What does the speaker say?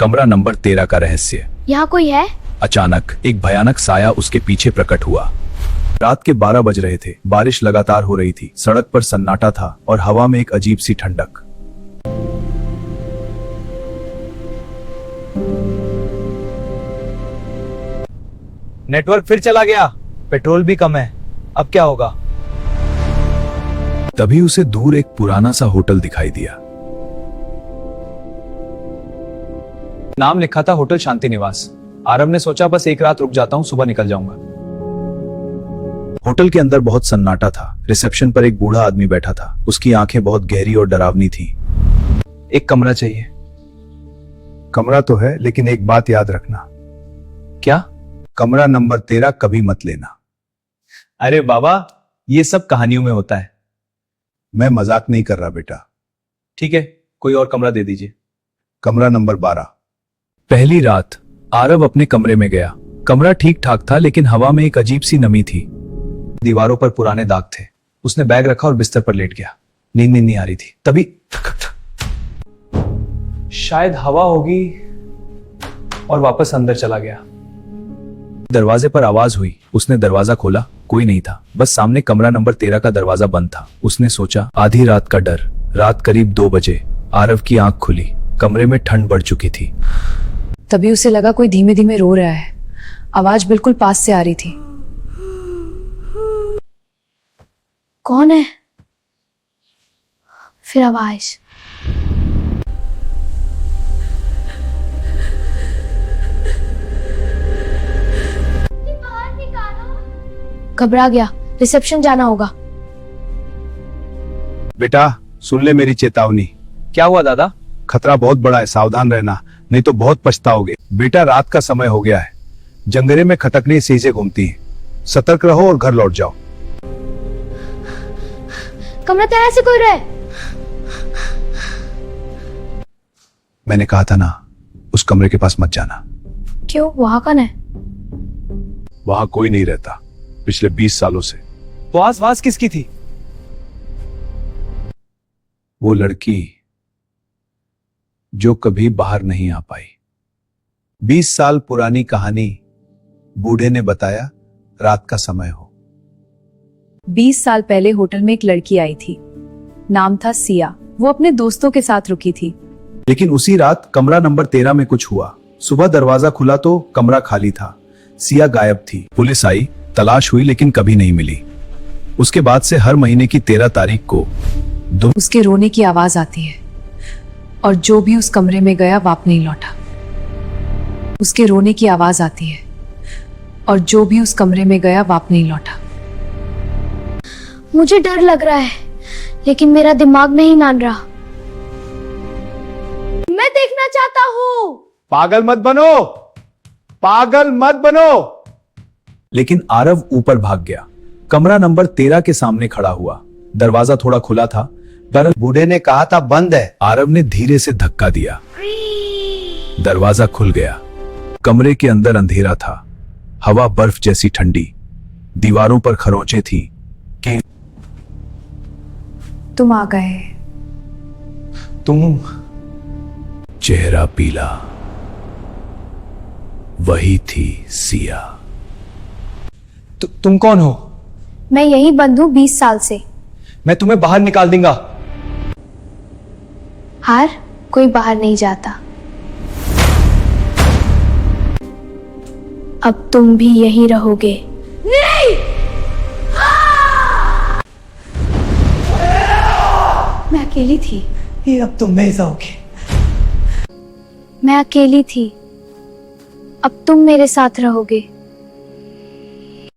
कमरा नंबर 13 का रहस्य। यहाँ कोई है? अचानक एक भयानक साया उसके पीछे प्रकट हुआ। रात के 12 बज रहे थे। बारिश लगातार हो रही थी। सड़क पर सन्नाटा था और हवा में एक अजीब सी ठंडक। नेटवर्क फिर चला गया। पेट्रोल भी कम है। अब क्या होगा? तभी उसे दूर एक पुराना सा होटल दिखाई दिया। नाम लिखा था होटल शांति निवास। आरव ने सोचा बस एक रात रुक जाता हूँ, सुबह निकल जाऊंगा। होटल के अंदर बहुत सन्नाटा था। रिसेप्शन पर एक बूढ़ा आदमी बैठा था। उसकी आंखें बहुत गहरी और डरावनी थीं। एक कमरा चाहिए। कमरा तो है, लेकिन एक बात याद रखना। क्या? कमरा नंबर 13 कभी मत लेना। अरे बाबा, ये सब कहानियों में होता है। मैं मजाक नहीं कर रहा बेटा। ठीक है, कोई और कमरा दे दीजिए। कमरा नंबर 12। पहली रात आरव अपने कमरे में गया। कमरा ठीक ठाक था, लेकिन हवा में एक अजीब सी नमी थी। दीवारों पर पुराने दाग थे। उसने बैग रखा और बिस्तर पर लेट गया। नींद नहीं आ रही थी। तभी शायद हवा होगी और वापस अंदर चला गया। दरवाजे पर आवाज हुई। उसने दरवाजा खोला। कोई नहीं था, बस सामने कमरा नंबर 13 का दरवाजा बंद था। उसने सोचा, आधी रात का डर। रात करीब 2 बजे आरव की आंख खुली। कमरे में ठंड बढ़ चुकी थी। तभी उसे लगा कोई धीमे धीमे रो रहा है। आवाज बिल्कुल पास से आ रही थी। कौन है? फिर आवाज। घबरा गया। रिसेप्शन जाना होगा। बेटा सुन ले मेरी चेतावनी। क्या हुआ दादा? खतरा बहुत बड़ा है, सावधान रहना, नहीं तो बहुत पछताओगे। बेटा रात का समय हो गया है। जंगले में खटकनी सीधे घूमती हैं। सतर्क रहो और घर लौट जाओ। कमरा 13 से कोई रहे? मैंने कहा था ना, उस कमरे के पास मत जाना। क्यों? वहां कौन है? वहां कोई नहीं रहता पिछले 20 सालों से। वो आवाज किसकी थी? वो लड़की जो कभी बाहर नहीं आ पाई। 20 साल पुरानी कहानी। बूढ़े ने बताया, रात का समय हो। 20 साल पहले होटल में एक लड़की आई थी। नाम था सिया। वो अपने दोस्तों के साथ रुकी थी। लेकिन उसी रात कमरा नंबर 13 में कुछ हुआ। सुबह दरवाजा खुला तो कमरा खाली था। सिया गायब थी। पुलिस आई, तलाश हुई, लेकिन कभी नहीं मिली। उसके बाद से हर महीने की 13 तारीख को उसके रोने की आवाज आती है और जो भी उस कमरे में गया वापस नहीं लौटा। उसके रोने की आवाज आती है और जो भी उस कमरे में गया वापस नहीं लौटा। मुझे डर लग रहा है, लेकिन मेरा दिमाग नहीं मान रहा। मैं देखना चाहता हूँ। पागल मत बनो, पागल मत बनो। लेकिन आरव ऊपर भाग गया। कमरा नंबर 13 के सामने खड़ा हुआ। दरवाजा थोड़ा खुला था, पर बूढ़े ने कहा था बंद है। आरव ने धीरे से धक्का दिया। दरवाजा खुल गया। कमरे के अंदर अंधेरा था। हवा बर्फ जैसी ठंडी। दीवारों पर खरोंचे थी कि तुम आ गए। तुम? चेहरा पीला। वही थी सिया। तुम कौन हो? मैं यही बंद हूँ 20 साल से। मैं तुम्हें बाहर निकाल दूंगा। हार कोई बाहर नहीं जाता। अब तुम भी यहीं रहोगे। नहीं! मैं अकेली थी। ये अब तुम नहीं जाओगे। मैं अकेली थी। अब तुम मेरे साथ रहोगे।